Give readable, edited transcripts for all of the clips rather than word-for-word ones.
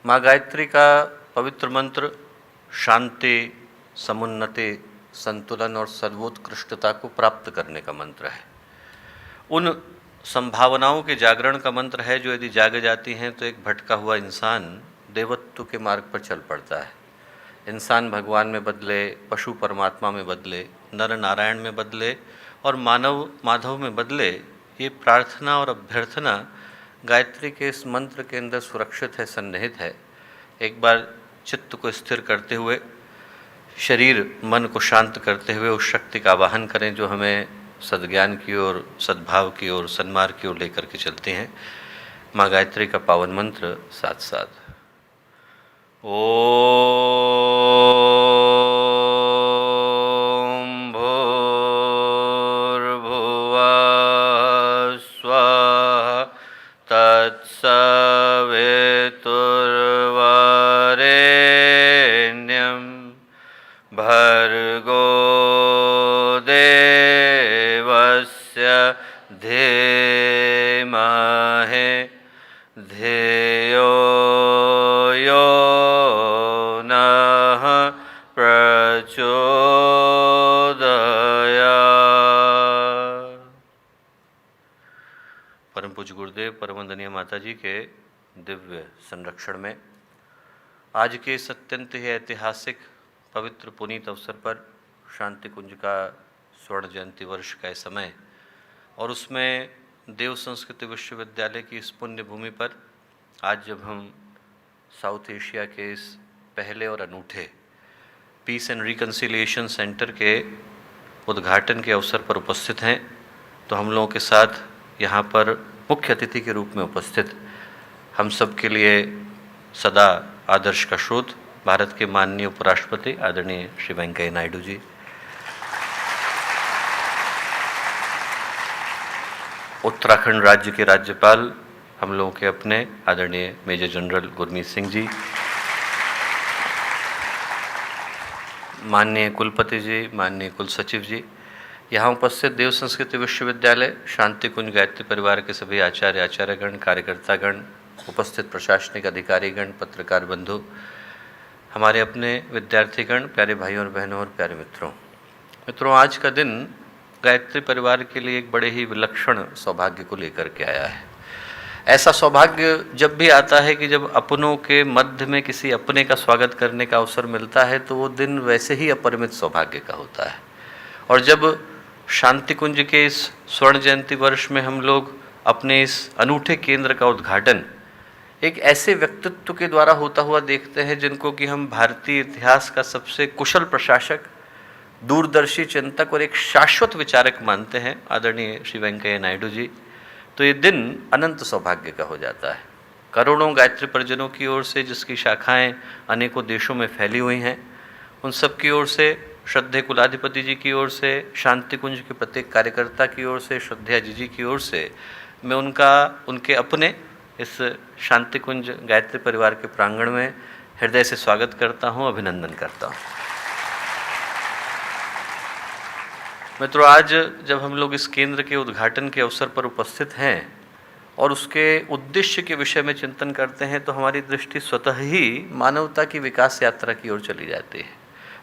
माँ गायत्री का पवित्र मंत्र शांति, समुन्नति, संतुलन और सर्वोत्कृष्टता को प्राप्त करने का मंत्र है। उन संभावनाओं के जागरण का मंत्र है जो यदि जाग जाती हैं तो एक भटका हुआ इंसान देवत्व के मार्ग पर चल पड़ता है। इंसान भगवान में बदले, पशु परमात्मा में बदले, नर नारायण में बदले और मानव माधव में बदले। ये प्रार्थना और अभ्यर्थना गायत्री के इस मंत्र के अंदर सुरक्षित है, सन्निहित है। एक बार चित्त को स्थिर करते हुए, शरीर मन को शांत करते हुए उस शक्ति का आवाहन करें जो हमें सद्ज्ञान की ओर, सद्भाव की ओर, सन्मार्ग की ओर लेकर के चलते हैं। माँ गायत्री का पावन मंत्र साथ साथ ओम भूर्भुवः स्वः तत्सवितुर्वरेण्यं भर्गो देवस्य धीमहि धियो यो नः प्रचोदयात्। परम पूज्य गुरुदेव परम वंदनीय माता जी के दिव्य संरक्षण में आज के इस अत्यंत ही ऐतिहासिक पवित्र पुनीत अवसर पर शांति कुंज का स्वर्ण जयंती वर्ष का समय और उसमें देव संस्कृति विश्वविद्यालय की इस पुण्य भूमि पर आज जब हम साउथ एशिया के इस पहले और अनूठे पीस एंड रिकन्सिलिएशन सेंटर के उद्घाटन के अवसर पर उपस्थित हैं, तो हम लोगों के साथ यहाँ पर मुख्य अतिथि के रूप में उपस्थित हम सब के लिए सदा आदर्श का स्रोत भारत के माननीय उपराष्ट्रपति आदरणीय श्री वेंकैया नायडू जी, उत्तराखंड राज्य के राज्यपाल हम लोगों के अपने आदरणीय मेजर जनरल गुरमीत सिंह जी, माननीय कुलपति जी, माननीय कुल सचिव जी, यहाँ उपस्थित देव संस्कृति विश्वविद्यालय शांति कुंज गायत्री परिवार के सभी आचार्य आचार्यगण, कार्यकर्तागण, उपस्थित प्रशासनिक अधिकारीगण, पत्रकार बंधु, हमारे अपने विद्यार्थीगण, प्यारे भाइयों और बहनों और प्यारे मित्रों, आज का दिन गायत्री परिवार के लिए एक बड़े ही विलक्षण सौभाग्य को लेकर के आया है। ऐसा सौभाग्य जब भी आता है कि जब अपनों के मध्य में किसी अपने का स्वागत करने का अवसर मिलता है तो वो दिन वैसे ही अपरिमित सौभाग्य का होता है। और जब शांति कुंज के इस स्वर्ण जयंती वर्ष में हम लोग अपने इस अनूठे केंद्र का उद्घाटन एक ऐसे व्यक्तित्व के द्वारा होता हुआ देखते हैं जिनको कि हम भारतीय इतिहास का सबसे कुशल प्रशासक, दूरदर्शी चिंतक और एक शाश्वत विचारक मानते हैं आदरणीय श्री वेंकैया नायडू जी, तो ये दिन अनंत सौभाग्य का हो जाता है। करोड़ों गायत्री परिजनों की ओर से, जिसकी शाखाएं अनेकों देशों में फैली हुई हैं, उन सब की ओर से, श्रद्धेय कुलाधिपति जी की ओर से, शांति कुंज के प्रत्येक कार्यकर्ता की ओर से, श्रद्धेय जी की ओर से, मैं उनके अपने इस शांति कुंज गायत्री परिवार के प्रांगण में हृदय से स्वागत करता हूँ, अभिनंदन करता हूँ। मित्रों, आज जब हम लोग इस केंद्र के उद्घाटन के अवसर पर उपस्थित हैं और उसके उद्देश्य के विषय में चिंतन करते हैं तो हमारी दृष्टि स्वतः ही मानवता की विकास यात्रा की ओर चली जाती है।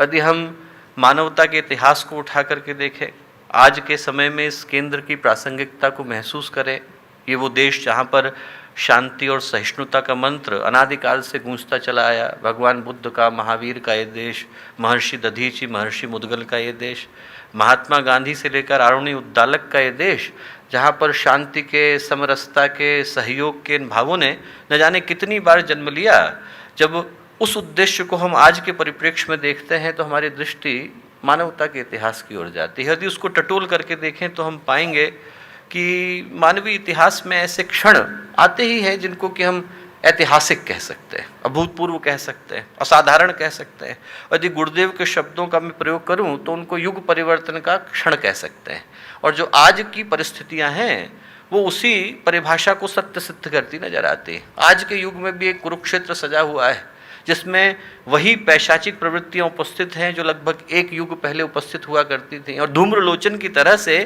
यदि हम मानवता के इतिहास को उठा करके देखें, आज के समय में इस केंद्र की प्रासंगिकता को महसूस करें, ये वो देश जहाँ पर शांति और सहिष्णुता का मंत्र अनादिकाल से गूंजता चला आया, भगवान बुद्ध का, महावीर का ये देश, महर्षि दधीची, महर्षि मुद्गल का ये देश, महात्मा गांधी से लेकर आरुणि उद्दालक का ये देश, जहाँ पर शांति के, समरसता के, सहयोग के इन भावों ने न जाने कितनी बार जन्म लिया। जब उस उद्देश्य को हम आज के परिप्रेक्ष्य में देखते हैं तो हमारी दृष्टि मानवता के इतिहास की ओर जाती है। यदि उसको टटोल करके देखें तो हम पाएंगे कि मानवीय इतिहास में ऐसे क्षण आते ही हैं जिनको कि हम ऐतिहासिक कह सकते हैं, अभूतपूर्व कह सकते हैं, असाधारण कह सकते हैं। यदि गुरुदेव के शब्दों का मैं प्रयोग करूं तो उनको युग परिवर्तन का क्षण कह सकते हैं। और जो आज की परिस्थितियां हैं वो उसी परिभाषा को सत्य सिद्ध करती नजर आती है। आज के युग में भी एक कुरुक्षेत्र सजा हुआ है जिसमें वही पैशाचिक प्रवृत्तियां उपस्थित हैं जो लगभग एक युग पहले उपस्थित हुआ करती थी, और धूम्रलोचन की तरह से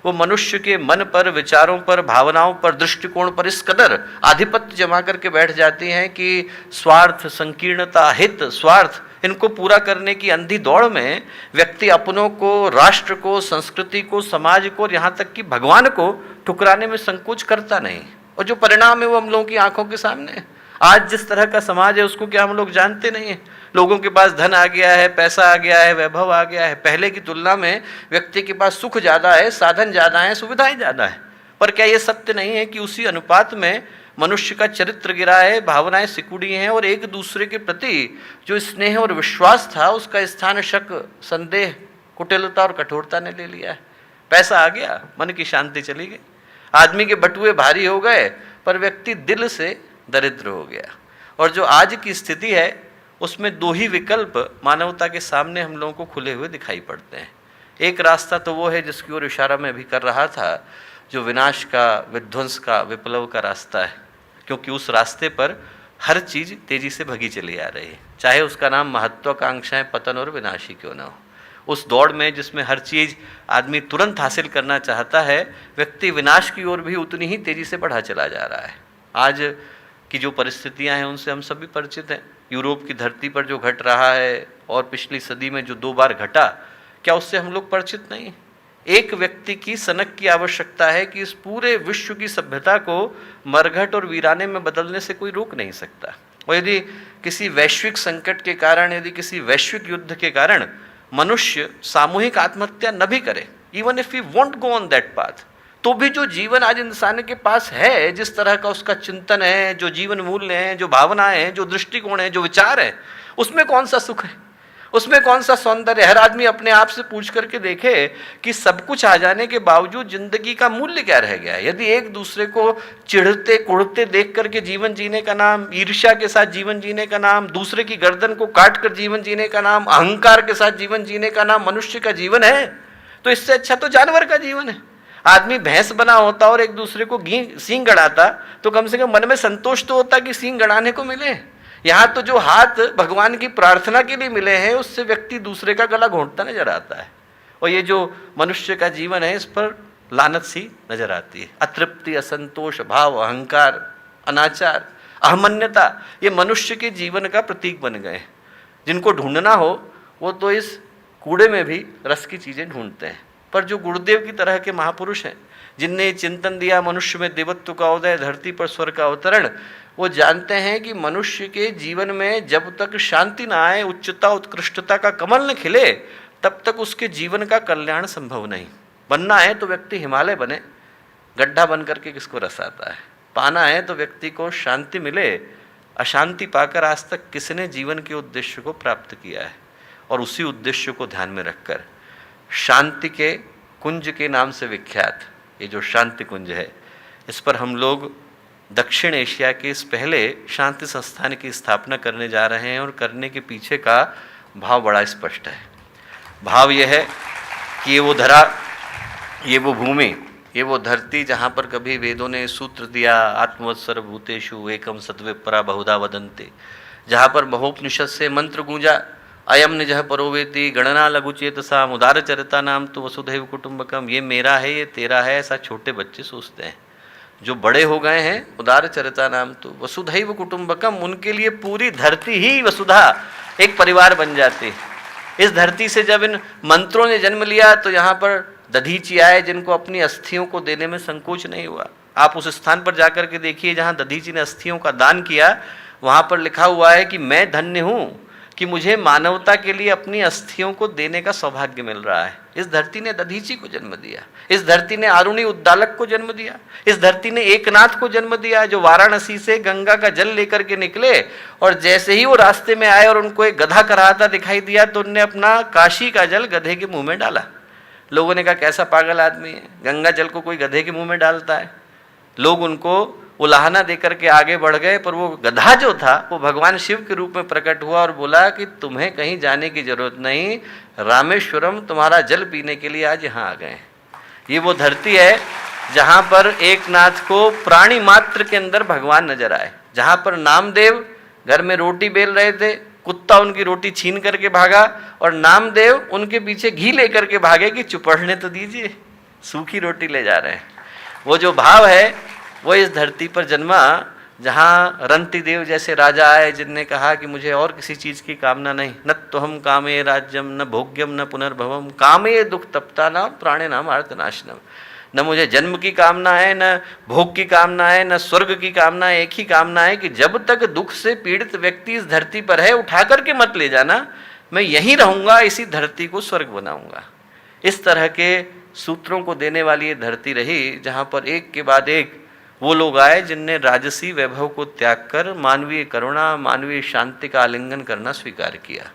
वो मनुष्य के मन पर, विचारों पर, भावनाओं पर, दृष्टिकोण पर इस कदर आधिपत्य जमा करके बैठ जाती हैं कि स्वार्थ, संकीर्णता, हित, स्वार्थ, इनको पूरा करने की अंधी दौड़ में व्यक्ति अपनों को, राष्ट्र को, संस्कृति को, समाज को और यहाँ तक कि भगवान को ठुकराने में संकोच करता नहीं। और जो परिणाम है वो हम लोगों की आंखों के सामने है। आज जिस तरह का समाज है उसको क्या हम लोग जानते नहीं हैं? लोगों के पास धन आ गया है, पैसा आ गया है, वैभव आ गया है। पहले की तुलना में व्यक्ति के पास सुख ज़्यादा है, साधन ज़्यादा है, सुविधाएं ज़्यादा है। पर क्या ये सत्य नहीं है कि उसी अनुपात में मनुष्य का चरित्र गिरा है, भावनाएं सिकुड़ी हैं, और एक दूसरे के प्रति जो स्नेह और विश्वास था उसका स्थान शक, संदेह, कुटिलता और कठोरता ने ले लिया है। पैसा आ गया, मन की शांति चली गई, आदमी के बटुए भारी हो गए, पर व्यक्ति दिल से दरिद्र हो गया। और जो आज की स्थिति है उसमें दो ही विकल्प मानवता के सामने हम लोगों को खुले हुए दिखाई पड़ते हैं। एक रास्ता तो वो है जिसकी ओर इशारा मैं भी कर रहा था, जो विनाश का, विध्वंस का, विप्लव का रास्ता है, क्योंकि उस रास्ते पर हर चीज़ तेजी से भगी चली आ रही है, चाहे उसका नाम महत्वाकांक्षाएं, पतन और विनाशी क्यों ना हो। उस दौड़ में जिसमें हर चीज़ आदमी तुरंत हासिल करना चाहता है, व्यक्ति विनाश की ओर भी उतनी ही तेजी से बढ़ा चला जा रहा है। आज की जो परिस्थितियां हैं उनसे हम सभी परिचित हैं। यूरोप की धरती पर जो घट रहा है और पिछली सदी में जो 2 बार घटा, क्या उससे हम लोग परिचित नहीं? एक व्यक्ति की सनक की आवश्यकता है कि इस पूरे विश्व की सभ्यता को मरघट और वीराने में बदलने से कोई रोक नहीं सकता। और यदि किसी वैश्विक संकट के कारण, यदि किसी वैश्विक युद्ध के कारण मनुष्य सामूहिक आत्महत्या न भी करे, even if we won't go on that path, तो भी जो जीवन आज इंसान के पास है, जिस तरह का उसका चिंतन है, जो जीवन मूल्य हैं, जो भावनाएं हैं, जो दृष्टिकोण है, जो विचार है, उसमें कौन सा सुख है, उसमें कौन सा सौंदर्य? हर आदमी अपने आप से पूछ करके देखे कि सब कुछ आ जाने के बावजूद जिंदगी का मूल्य क्या रह गया है। यदि एक दूसरे को चिढ़ते कुढ़ते देख करके जीवन जीने का नाम, ईर्ष्या के साथ जीवन जीने का नाम, दूसरे की गर्दन को काट कर जीवन जीने का नाम, अहंकार के साथ जीवन जीने का नाम मनुष्य का जीवन है, तो इससे अच्छा तो जानवर का जीवन है। आदमी भैंस बना होता और एक दूसरे को सींग गड़ाता, तो कम से कम मन में संतोष तो होता कि सींग गड़ाने को मिले। यहाँ तो जो हाथ भगवान की प्रार्थना के लिए मिले हैं, उससे व्यक्ति दूसरे का गला घोंटता नजर आता है। और ये जो मनुष्य का जीवन है, इस पर लानत सी नजर आती है। अतृप्ति, असंतोष भाव, अहंकार, अनाचार, अहमन्यता, ये मनुष्य के जीवन का प्रतीक बन गए। जिनको ढूंढना हो वो तो इस कूड़े में भी रस की चीजें ढूंढते हैं। पर जो गुरुदेव की तरह के महापुरुष हैं, जिनने चिंतन दिया मनुष्य में देवत्व का उदय, धरती पर स्वर्ग का अवतरण, वो जानते हैं कि मनुष्य के जीवन में जब तक शांति ना आए, उच्चता उत्कृष्टता का कमल न खिले, तब तक उसके जीवन का कल्याण संभव नहीं। बनना है तो व्यक्ति हिमालय बने, गड्ढा बन करके किसको रस आता है। पाना है तो व्यक्ति को शांति मिले। अशांति पाकर आज तक किसने जीवन के उद्देश्य को प्राप्त किया है? और उसी उद्देश्य को ध्यान में रखकर शांति के कुंज के नाम से विख्यात ये जो शांति कुंज है, इस पर हम लोग दक्षिण एशिया के इस पहले शांति संस्थान की स्थापना करने जा रहे हैं। और करने के पीछे का भाव बड़ा स्पष्ट है। भाव यह है कि ये वो धरा, ये वो भूमि, ये वो धरती जहाँ पर कभी वेदों ने सूत्र दिया, आत्मवत् सर्वभूतेषु एकम सद्विप्रा बहुधा वदन्ते, जहाँ पर महोपनिषद से मंत्र गूंजा, अयम निजः परोवेति गणना लघुचेतसाम उदार चरिता नाम तो वसुधैव कुटुंबकम। ये मेरा है, ये तेरा है, ऐसा छोटे बच्चे सोचते हैं। जो बड़े हो गए हैं, उदार चरिता नाम तो वसुधैव कुटुंबकम, उनके लिए पूरी धरती ही वसुधा, एक परिवार बन जाती है। इस धरती से जब इन मंत्रों ने जन्म लिया तो यहाँ पर दधीची आए, जिनको अपनी अस्थियों को देने में संकोच नहीं हुआ। आप उस स्थान पर जाकर के देखिए जहाँ दधीची ने अस्थियों का दान किया, वहाँ पर लिखा हुआ है कि मैं धन्य हूँ कि मुझे मानवता के लिए अपनी अस्थियों को देने का सौभाग्य मिल रहा है। इस धरती ने दधीची को जन्म दिया, इस धरती ने आरुणी उद्दालक को जन्म दिया, इस धरती ने एकनाथ को जन्म दिया, जो वाराणसी से गंगा का जल लेकर के निकले और जैसे ही वो रास्ते में आए और उनको एक गधा कराता दिखाई दिया तो उनने अपना काशी का जल गधे के मुंह में डाला। लोगों ने कहा कैसा पागल आदमी है, गंगा जल को कोई गधे के मुंह में डालता है। लोग उनको उलाहना देकर के आगे बढ़ गए, पर वो गधा जो था वो भगवान शिव के रूप में प्रकट हुआ और बोला कि तुम्हें कहीं जाने की जरूरत नहीं, रामेश्वरम तुम्हारा जल पीने के लिए आज यहाँ आ गए। ये वो धरती है जहाँ पर एक नाथ को प्राणी मात्र के अंदर भगवान नजर आए, जहाँ पर नामदेव घर में रोटी बेल रहे थे, कुत्ता उनकी रोटी छीन करके भागा और नामदेव उनके पीछे घी लेकर के भागे कि चुपड़ने तो दीजिए, सूखी रोटी ले जा रहे हैं। वो जो भाव है वो इस धरती पर जन्मा जहाँ रंती देव जैसे राजा आए जिनने कहा कि मुझे और किसी चीज़ की कामना नहीं, न तो हम कामे राज्यम न भोग्यम न पुनर्भवम कामे दुख तप्ता नाम प्राणे नाम आर्तनाशनम। न मुझे जन्म की कामना है, न भोग की कामना है, न स्वर्ग की कामना है। एक ही कामना है कि जब तक दुख से पीड़ित व्यक्ति इस धरती पर है उठा करके मत ले जाना, मैं यहीं रहूँगा, इसी धरती को स्वर्ग बनाऊँगा। इस तरह के सूत्रों को देने वाली ये धरती रही जहाँ पर एक के बाद एक वो लोग आए जिनने राजसी वैभव को त्याग कर मानवीय करुणा, मानवीय शांति का आलिंगन करना स्वीकार किया।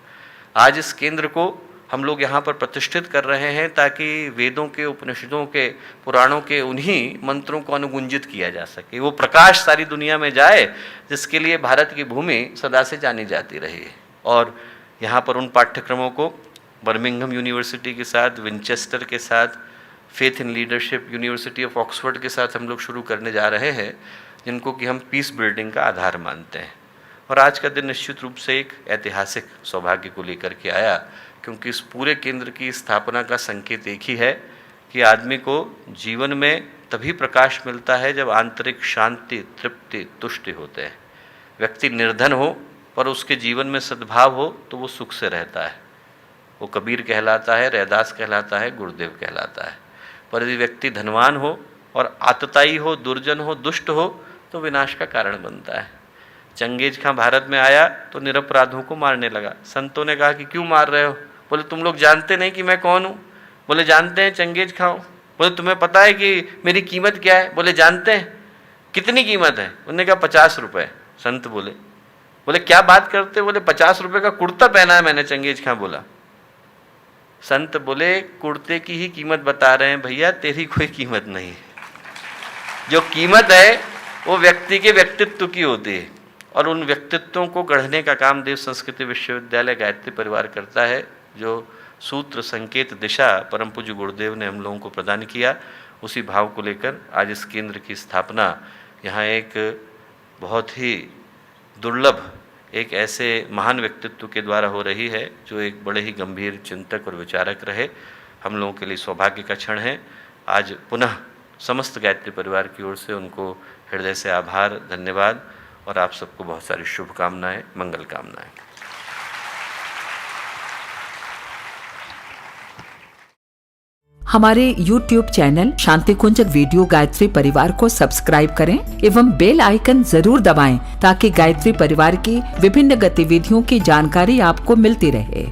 आज इस केंद्र को हम लोग यहाँ पर प्रतिष्ठित कर रहे हैं ताकि वेदों के, उपनिषदों के, पुराणों के उन्हीं मंत्रों को अनुगुंजित किया जा सके, वो प्रकाश सारी दुनिया में जाए जिसके लिए भारत की भूमि सदा से जानी जाती रही है। और यहाँ पर उन पाठ्यक्रमों को बर्मिंघम यूनिवर्सिटी के साथ, विंचेस्टर के साथ, faith in leadership university of Oxford के साथ हम लोग शुरू करने जा रहे हैं, जिनको कि हम पीस बिल्डिंग का आधार मानते हैं। और आज का दिन निश्चित रूप से एक ऐतिहासिक सौभाग्य को लेकर के आया, क्योंकि इस पूरे केंद्र की स्थापना का संकेत एक ही है कि आदमी को जीवन में तभी प्रकाश मिलता है जब आंतरिक शांति, तृप्ति, तुष्टि होते हैं। व्यक्ति निर्धन हो पर उसके जीवन में सद्भाव हो तो वो सुख से रहता है। वो कबीर कहलाता है, रैदास कहलाता है, गुरुदेव कहलाता है। पर यदि व्यक्ति धनवान हो और आतताई हो, दुर्जन हो, दुष्ट हो तो विनाश का कारण बनता है। चंगेज खां भारत में आया तो निरपराधों को मारने लगा। संतों ने कहा कि क्यों मार रहे हो? बोले तुम लोग जानते नहीं कि मैं कौन हूँ? बोले जानते हैं, चंगेज खां हूँ। बोले तुम्हें पता है कि मेरी कीमत क्या है? बोले जानते हैं। कितनी कीमत है? उन्होंने कहा 50 रुपये। संत बोले क्या बात करते? बोले 50 रुपये का कुर्ता पहना है मैंने। चंगेज खां बोला। संत बोले कुर्ते की ही कीमत बता रहे हैं भैया, तेरी कोई कीमत नहीं है। जो कीमत है वो व्यक्ति के व्यक्तित्व की होती है, और उन व्यक्तित्वों को गढ़ने का काम देव संस्कृति विश्वविद्यालय गायत्री परिवार करता है। जो सूत्र, संकेत, दिशा परम पूज्य गुरुदेव ने हम लोगों को प्रदान किया, उसी भाव को लेकर आज इस केंद्र की स्थापना यहाँ एक बहुत ही दुर्लभ, एक ऐसे महान व्यक्तित्व के द्वारा हो रही है जो एक बड़े ही गंभीर चिंतक और विचारक रहे। हम लोगों के लिए सौभाग्य का क्षण है। आज पुनः समस्त गायत्री परिवार की ओर से उनको हृदय से आभार, धन्यवाद, और आप सबको बहुत सारी शुभकामनाएं, मंगल कामनाएं। हमारे YouTube चैनल शांति कुंज वीडियो गायत्री परिवार को सब्सक्राइब करें एवं बेल आइकन जरूर दबाएं ताकि गायत्री परिवार की विभिन्न गतिविधियों की जानकारी आपको मिलती रहे।